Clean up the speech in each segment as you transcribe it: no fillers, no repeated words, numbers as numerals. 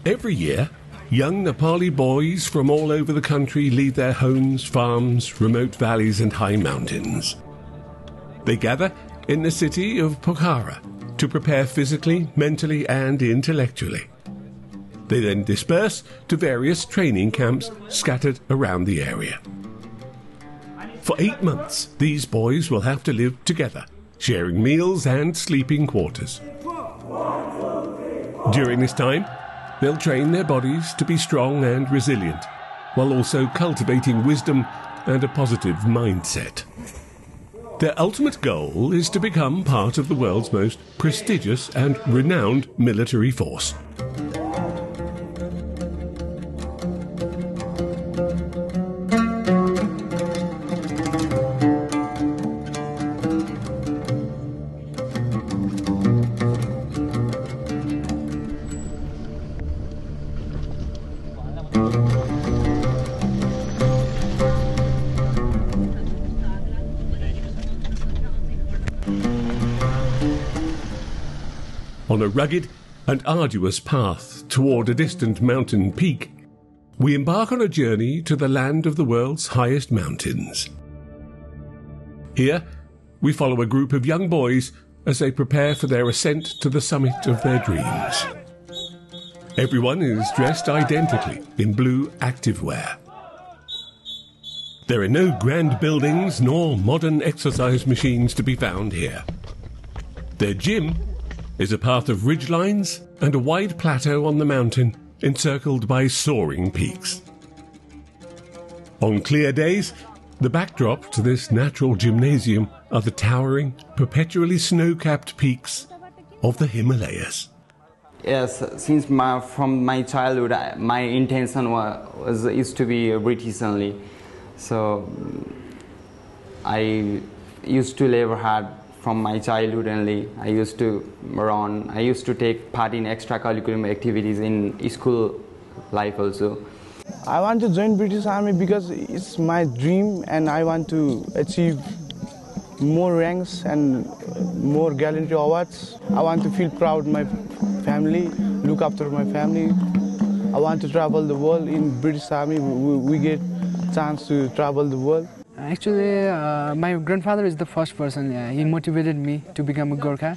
Every year, young Nepali boys from all over the country leave their homes, farms, remote valleys and high mountains. They gather in the city of Pokhara to prepare physically, mentally and intellectually. They then disperse to various training camps scattered around the area. For 8 months, these boys will have to live together, sharing meals and sleeping quarters. During this time, they'll train their bodies to be strong and resilient, while also cultivating wisdom and a positive mindset. Their ultimate goal is to become part of the world's most prestigious and renowned military force. On a rugged and arduous path toward a distant mountain peak, we embark on a journey to the land of the world's highest mountains. Here, we follow a group of young boys as they prepare for their ascent to the summit of their dreams. Everyone is dressed identically in blue activewear. There are no grand buildings nor modern exercise machines to be found here. Their gym is a path of ridgelines and a wide plateau on the mountain encircled by soaring peaks. On clear days, the backdrop to this natural gymnasium are the towering, perpetually snow-capped peaks of the Himalayas. Yes, since from my childhood, my intention is to be British only. So I used to live hard from my childhood only. I used to run. I used to take part in extracurricular activities in school life also. I want to join British Army because it's my dream and I want to achieve more ranks and more gallantry awards. I want to feel proud of my family, look after my family. I want to travel the world. In British Army, we get chance to travel the world. Actually, my grandfather is the first person. He motivated me to become a Gurkha.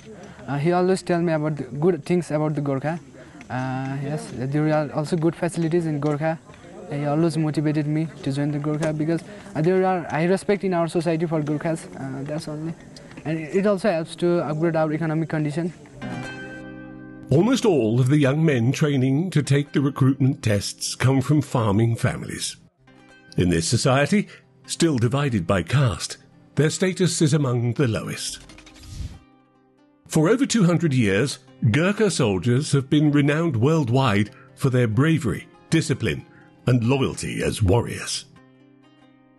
He always tells me about the good things about the Gurkha. Yes, there are also good facilities in Gurkha. He always motivated me to join the Gurkha because there are high respect in our society for Gurkhas. That's only, and it also helps to upgrade our economic condition. Almost all of the young men training to take the recruitment tests come from farming families. In this society, still divided by caste, their status is among the lowest. For over 200 years, Gurkha soldiers have been renowned worldwide for their bravery, discipline, and loyalty as warriors.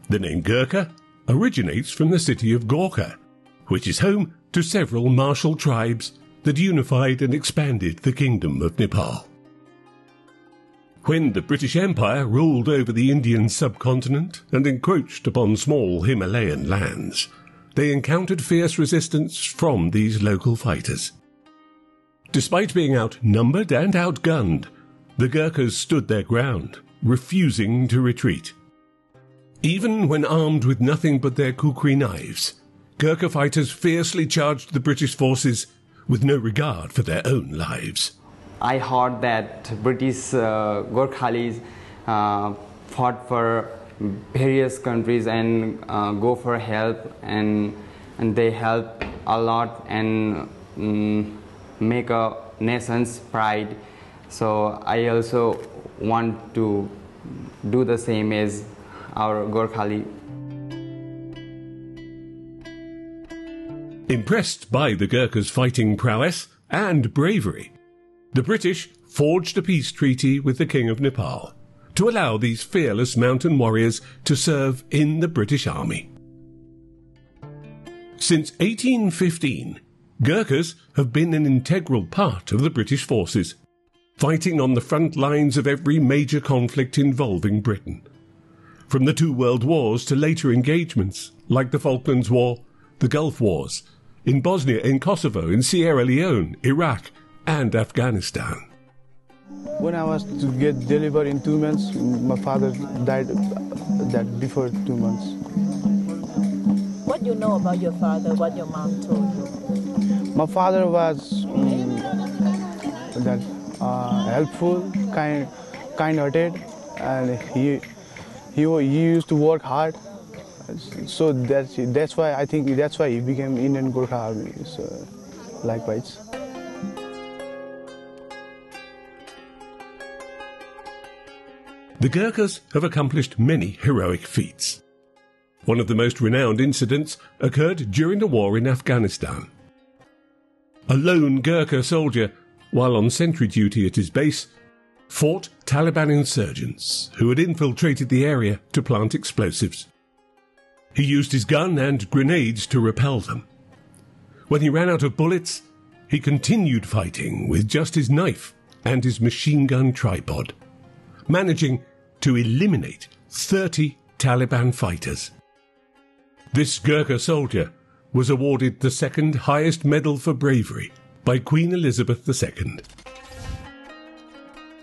The name Gurkha originates from the city of Gurkha, which is home to several martial tribes that unified and expanded the Kingdom of Nepal. When the British Empire ruled over the Indian subcontinent and encroached upon small Himalayan lands, they encountered fierce resistance from these local fighters. Despite being outnumbered and outgunned, the Gurkhas stood their ground, refusing to retreat. Even when armed with nothing but their kukri knives, Gurkha fighters fiercely charged the British forces with no regard for their own lives. I heard that British Gurkhas fought for various countries and go for help, and they help a lot and make a nation's pride. So I also want to do the same as our Gurkhas. Impressed by the Gurkhas' fighting prowess and bravery, the British forged a peace treaty with the King of Nepal to allow these fearless mountain warriors to serve in the British Army. Since 1815, Gurkhas have been an integral part of the British forces, fighting on the front lines of every major conflict involving Britain. From the two world wars to later engagements, like the Falklands War, the Gulf Wars, in Bosnia, in Kosovo, in Sierra Leone, Iraq, and Afghanistan. When I was to get delivered in 2 months, my father died that before 2 months. What do you know about your father, what your mom told you? My father was helpful, kind-hearted, and he used to work hard. So that's why I think that's why he became Indian Gurkha Army. So, likewise. The Gurkhas have accomplished many heroic feats. One of the most renowned incidents occurred during the war in Afghanistan. A lone Gurkha soldier, while on sentry duty at his base, fought Taliban insurgents who had infiltrated the area to plant explosives. He used his gun and grenades to repel them. When he ran out of bullets, he continued fighting with just his knife and his machine gun tripod, managing to eliminate 30 Taliban fighters. This Gurkha soldier was awarded the second highest medal for bravery by Queen Elizabeth II.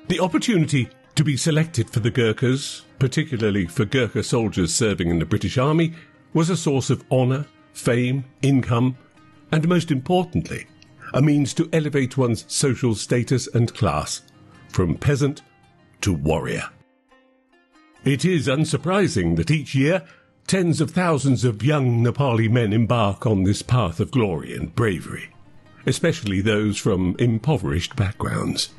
The opportunity to be selected for the Gurkhas, particularly for Gurkha soldiers serving in the British Army, was a source of honour, fame, income, and most importantly, a means to elevate one's social status and class, from peasant to warrior. It is unsurprising that each year tens of thousands of young Nepali men embark on this path of glory and bravery, especially those from impoverished backgrounds.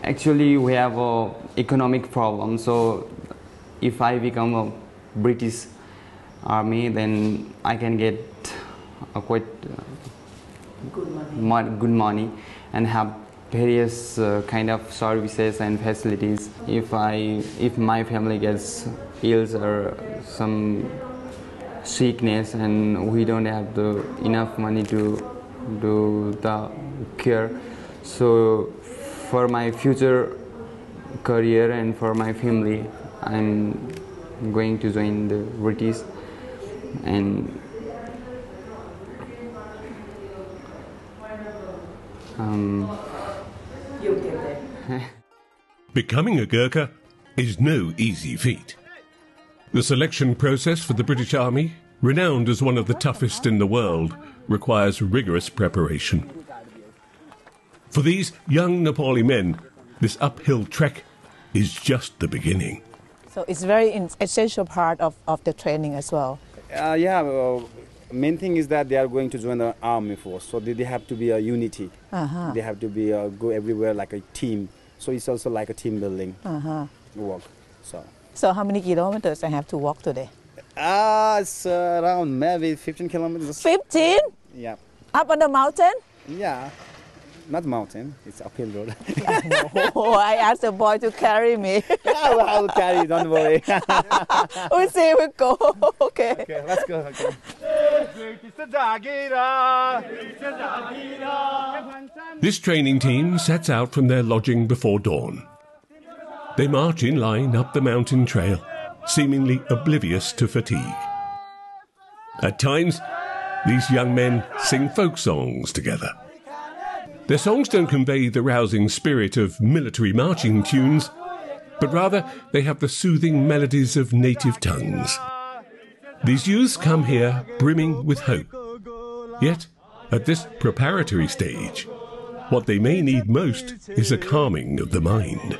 Actually, we have an economic problem. So, if I become a British Army, then I can get quite good money and have various kind of services and facilities. If my family gets ill or some sickness and we don't have enough money to do the care, so for my future career and for my family, I'm going to join the British. And You'll get there. Becoming a Gurkha is no easy feat. The selection process for the British Army, renowned as one of the toughest in the world, requires rigorous preparation. For these young Nepali men, this uphill trek is just the beginning. So it's very essential part of the training as well. Main thing is that they are going to join the army force, so they have to be a unity. They have to be go everywhere like a team. So it's also like a team building work. So how many kilometers I have to walk today? It's around maybe 15 kilometers. 15? Yeah. Up on the mountain? Yeah. Not mountain, it's uphill road. No, I asked the boy to carry me. I will carry you, don't worry. We'll see, we'll go. Okay. Okay, let's go. Okay. This training team sets out from their lodging before dawn. They march in line up the mountain trail, seemingly oblivious to fatigue. At times, these young men sing folk songs together. Their songs don't convey the rousing spirit of military marching tunes, but rather they have the soothing melodies of native tongues. These youths come here brimming with hope. Yet, at this preparatory stage, what they may need most is a calming of the mind.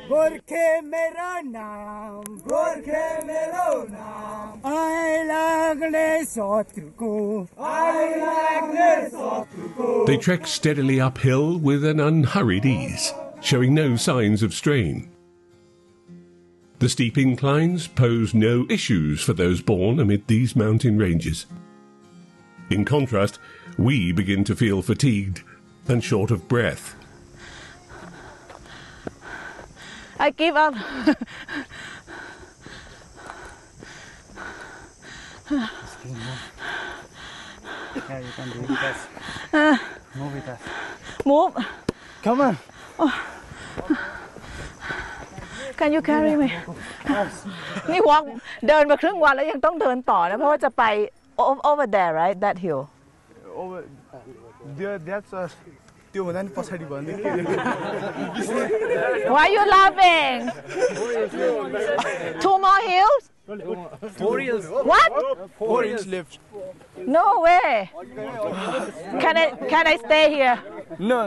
They trek steadily uphill with an unhurried ease, showing no signs of strain. The steep inclines pose no issues for those born amid these mountain ranges. In contrast, we begin to feel fatigued and short of breath. I give up. Yeah, you can do it. Yes. Move with us. Move. Come on. Can you carry me นี่ walk เดินมาครึ่งวันแล้วยังต้องเดินต่อนะเพราะว่าจะไป over there right that hill Over there, that's a. त्यो भन्दा नि पछाडि भन्दै Why are you laughing 2 more hills 4 hills. What 4 inch left. No way Can I stay here No,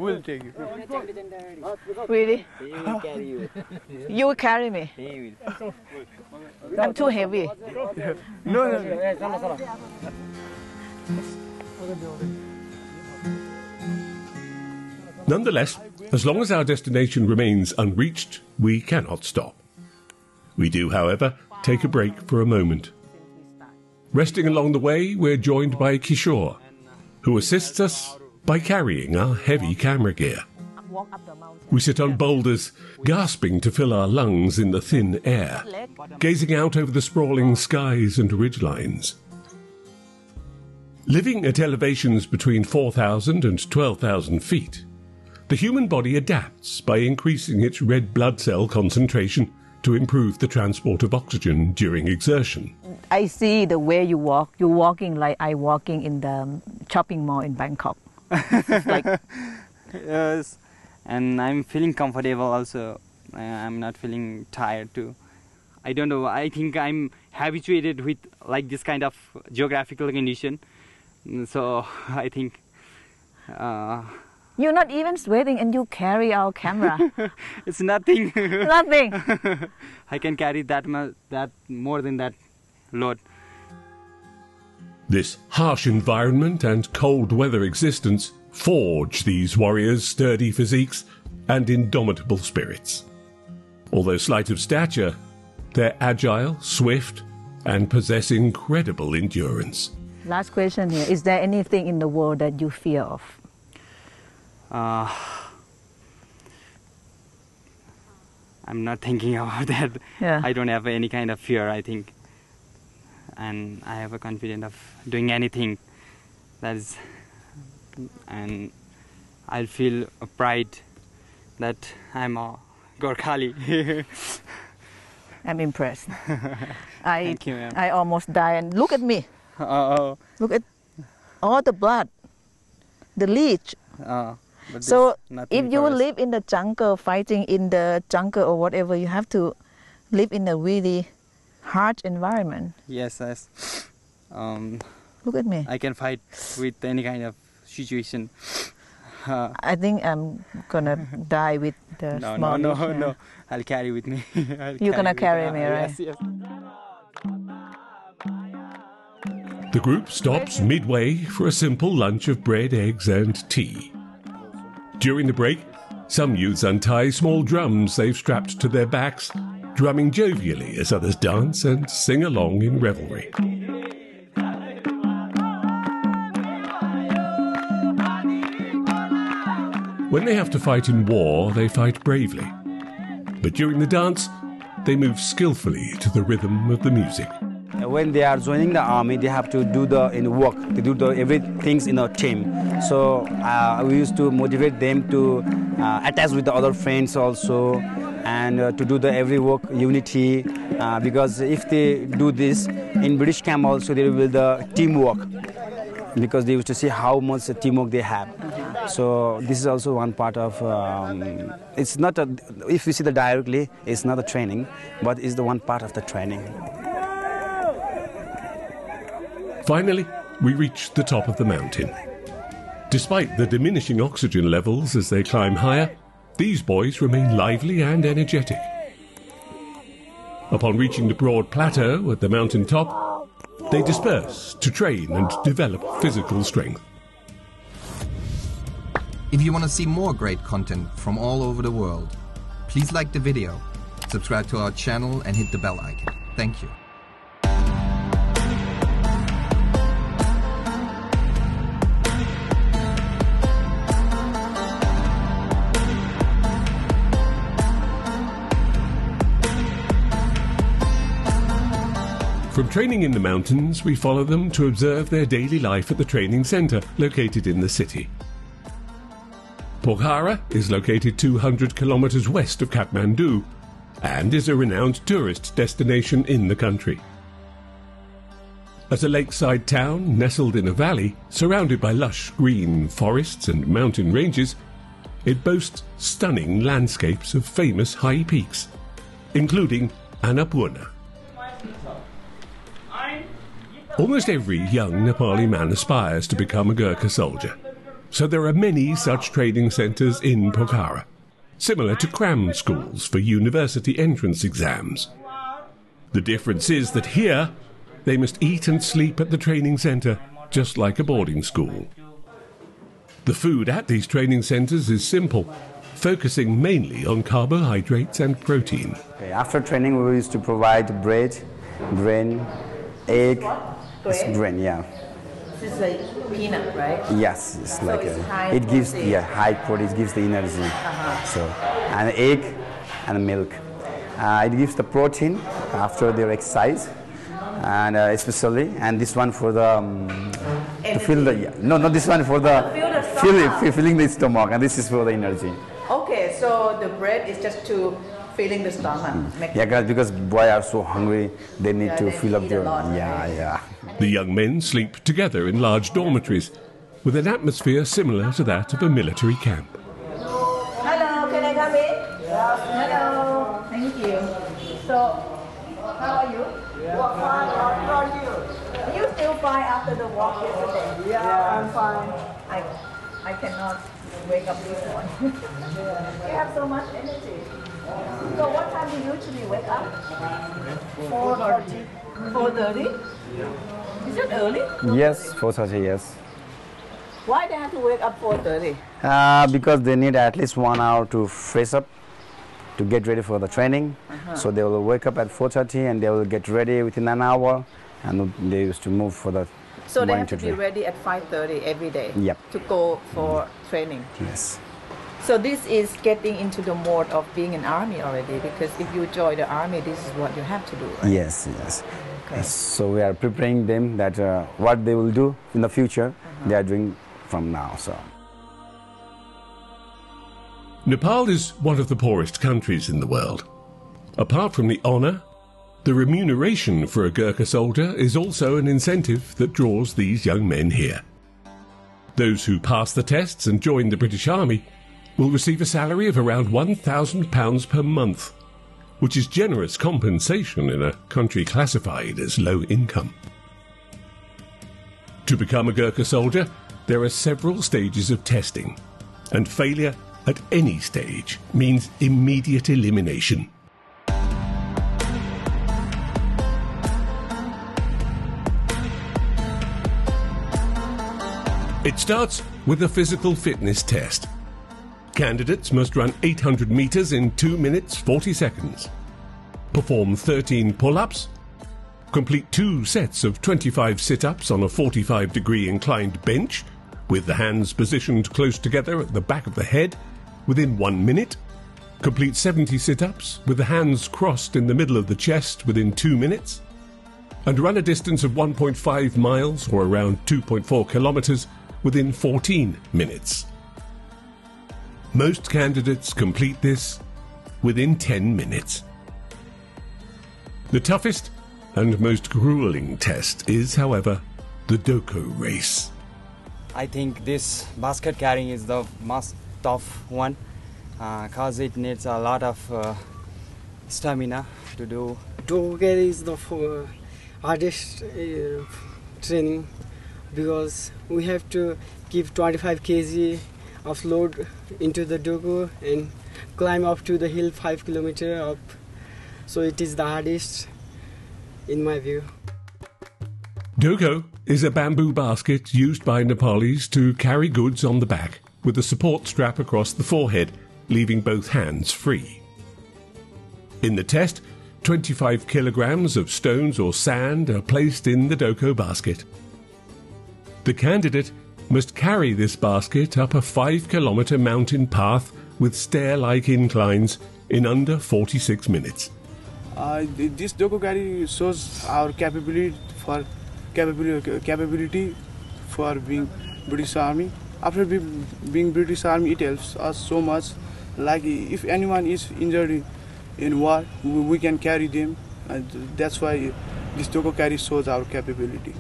we'll take you. Really You will carry me I'm too heavy No. Nonetheless, as long as our destination remains unreached, we cannot stop. We do, however, take a break for a moment. Resting along the way, we're joined by Kishore, who assists us by carrying our heavy camera gear. We sit on boulders, gasping to fill our lungs in the thin air, gazing out over the sprawling skies and ridgelines. Living at elevations between 4,000 and 12,000 feet, the human body adapts by increasing its red blood cell concentration to improve the transport of oxygen during exertion. I see the way you walk. You're walking like I walking in the shopping mall in Bangkok. Like Yes, and I'm feeling comfortable also. I'm not feeling tired too. I don't know. I think I'm habituated with like this kind of geographical condition. So I think. You're not even sweating and you carry our camera. It's nothing. Nothing. I can carry that more than that load. This harsh environment and cold weather existence forge these warriors' sturdy physiques and indomitable spirits. Although slight of stature, they're agile, swift, and possess incredible endurance. Last question here. Is there anything in the world that you fear of? I'm not thinking about that. Yeah. I don't have any kind of fear, I think. And I have a confidence of doing anything. And I'll feel a pride that I'm a Gurkhali. I'm impressed. Thank you, ma'am. I almost died. And look at me. Look at all the blood. The leech. But So nothing if you for us. live in the jungle, fighting in the jungle or whatever, you have to live in a really harsh environment. Yes. Look at me. I can fight with any kind of situation. I think I'm gonna die with the small leech, yeah. No. I'll carry with me. You're gonna carry me, right? Yes. The group stops midway for a simple lunch of bread, eggs, and tea. During the break, some youths untie small drums they've strapped to their backs, drumming jovially as others dance and sing along in revelry. When they have to fight in war, they fight bravely. But during the dance, they move skillfully to the rhythm of the music. When they are joining the army, they have to do work. They do everything in a team. So we used to motivate them to attach with the other friends also, and to do the every work unity. Because if they do this in British camp also, there will be the teamwork. Because they used to see how much teamwork they have. So this is also one part of. It's not if you see the directly, it's not a training, but it's the one part of the training. Finally, we reach the top of the mountain. Despite the diminishing oxygen levels as they climb higher, these boys remain lively and energetic. Upon reaching the broad plateau at the mountain top, they disperse to train and develop physical strength. If you want to see more great content from all over the world, please like the video, subscribe to our channel and hit the bell icon. Thank you. From training in the mountains, we follow them to observe their daily life at the training centre located in the city. Pokhara is located 200 kilometres west of Kathmandu and is a renowned tourist destination in the country. As a lakeside town nestled in a valley surrounded by lush green forests and mountain ranges, it boasts stunning landscapes of famous high peaks, including Annapurna. Almost every young Nepali man aspires to become a Gurkha soldier, so there are many such training centres in Pokhara, similar to cram schools for university entrance exams. The difference is that here they must eat and sleep at the training centre just like a boarding school. The food at these training centres is simple, focusing mainly on carbohydrates and protein. Okay, after training we used to provide bread, grain, egg, grain, yeah. This is like peanut, right? Yes, it's So like it's high it gives protein. high protein, it gives the energy. So and egg and milk. It gives the protein after their exercise, and especially and this one for the to fill the no, not this one for the filling the stomach, and this is for the energy. Okay, so the bread is just to filling the stomach. Yeah, guys, because boys are so hungry, they need to they fill up eat a their lot, yeah. The young men sleep together in large dormitories, with an atmosphere similar to that of a military camp. Hello, can I come in? Hello, thank you. So, how are you? How are you? Are you still fine after the walk yesterday? Yeah, I'm fine. I cannot wake up this morning. You have so much energy. So what time do you usually wake up? 4:30. 4:30? Is it early? Yes, 4:30, yes. Why they have to wake up 4:30? Because they need at least 1 hour to fresh up, to get ready for the training. So they will wake up at 4:30 and they will get ready within an hour, and they used to move for the So they morning have to be ready at 5:30 every day Yep. to go for training. Yes. So this is getting into the mode of being an army already, because if you join the army, this is what you have to do, right? Yes, yes. Okay. So we are preparing them that what they will do in the future, they are doing from now. So Nepal is one of the poorest countries in the world. Apart from the honour, the remuneration for a Gurkha soldier is also an incentive that draws these young men here. Those who pass the tests and join the British Army will receive a salary of around £1,000 per month, which is generous compensation in a country classified as low income. To become a Gurkha soldier, there are several stages of testing, and failure at any stage means immediate elimination. It starts with a physical fitness test. Candidates must run 800 metres in 2 minutes 40 seconds, perform 13 pull-ups, complete 2 sets of 25 sit-ups on a 45-degree inclined bench with the hands positioned close together at the back of the head within 1 minute, complete 70 sit-ups with the hands crossed in the middle of the chest within 2 minutes, and run a distance of 1.5 miles or around 2.4 kilometres within 14 minutes. Most candidates complete this within 10 minutes. The toughest and most grueling test is, however, the Doko race. I think this basket carrying is the most tough one because it needs a lot of stamina to do. Doko carry is the hardest training because we have to give 25 kg of load into the Doko and climb up to the hill 5 kilometers up. So it is the hardest in my view. Doko is a bamboo basket used by Nepalis to carry goods on the back with a support strap across the forehead, leaving both hands free. In the test, 25 kilograms of stones or sand are placed in the Doko basket. The candidate must carry this basket up a 5-kilometre mountain path with stair-like inclines in under 46 minutes. This documentary shows our capability for being British Army. After being British Army, it helps us so much. Like if anyone is injured in war, we can carry them. And that's why this documentary shows our capability.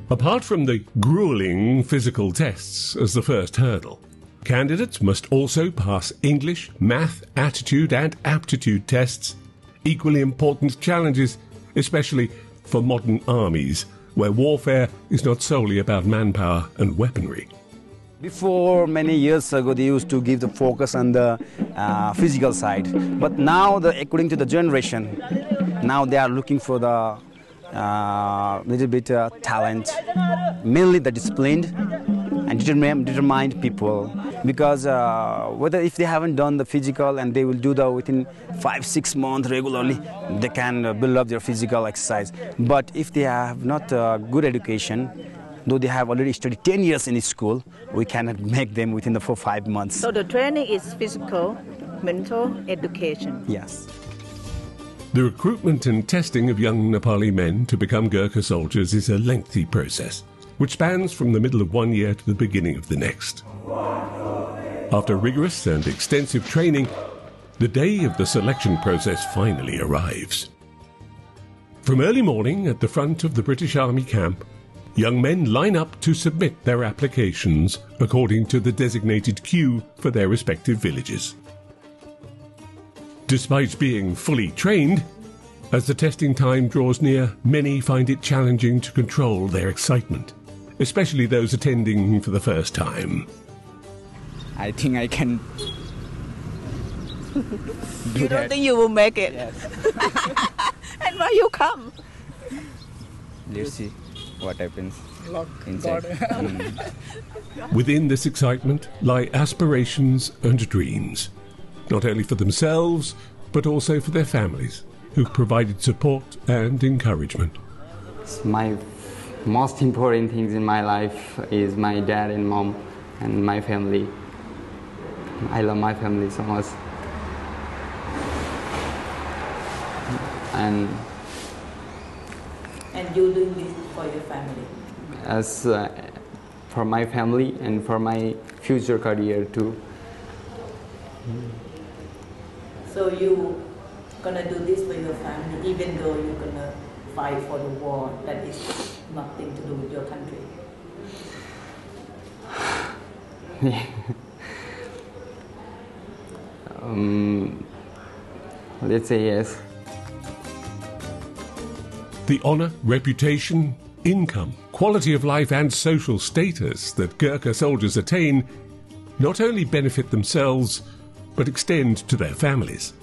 Apart from the grueling physical tests as the first hurdle, candidates must also pass English, math, attitude and aptitude tests, equally important challenges, especially for modern armies, where warfare is not solely about manpower and weaponry. Before, many years ago, they used to give the focus on the physical side. But now, according to the generation, now they are looking for the little bit talent, mainly the disciplined and determined people. Because whether if they haven't done the physical and they will do that within 5-6 months regularly, they can build up their physical exercise. But if they have not good education, though they have already studied 10 years in school, we cannot make them within the 4-5 months. So the training is physical, mental, education. Yes. The recruitment and testing of young Nepali men to become Gurkha soldiers is a lengthy process, which spans from the middle of one year to the beginning of the next. After rigorous and extensive training, the day of the selection process finally arrives. From early morning at the front of the British Army camp, young men line up to submit their applications according to the designated queue for their respective villages. Despite being fully trained, as the testing time draws near, many find it challenging to control their excitement, especially those attending for the first time. I think I can You don't think you will make it? Yes. And why you come? Let's see what happens inside. Within this excitement lie aspirations and dreams, not only for themselves, but also for their families, who've provided support and encouragement. My most important things in my life is my dad and mom and my family. I love my family so much. And you doing this for your family? As for my family and for my future career too. So you gonna do this for your family, even though you're gonna fight for the war that is nothing to do with your country? Let's say yes. The honour, reputation, income, quality of life and social status that Gurkha soldiers attain not only benefit themselves, but extend to their families.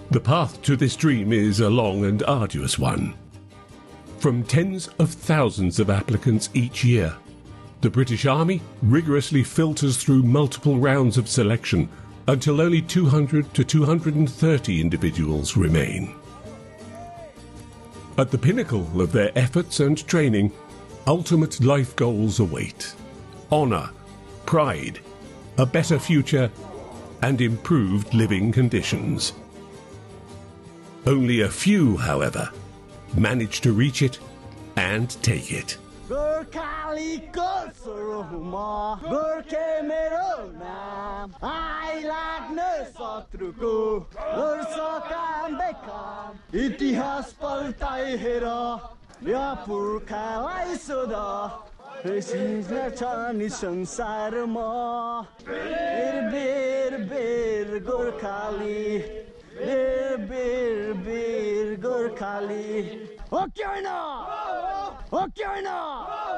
The path to this dream is a long and arduous one. From tens of thousands of applicants each year, the British Army rigorously filters through multiple rounds of selection until only 200 to 230 individuals remain. At the pinnacle of their efforts and training, ultimate life goals await: honour, pride, a better future, and improved living conditions. Only a few, however, manage to reach it and take it. Okay or not?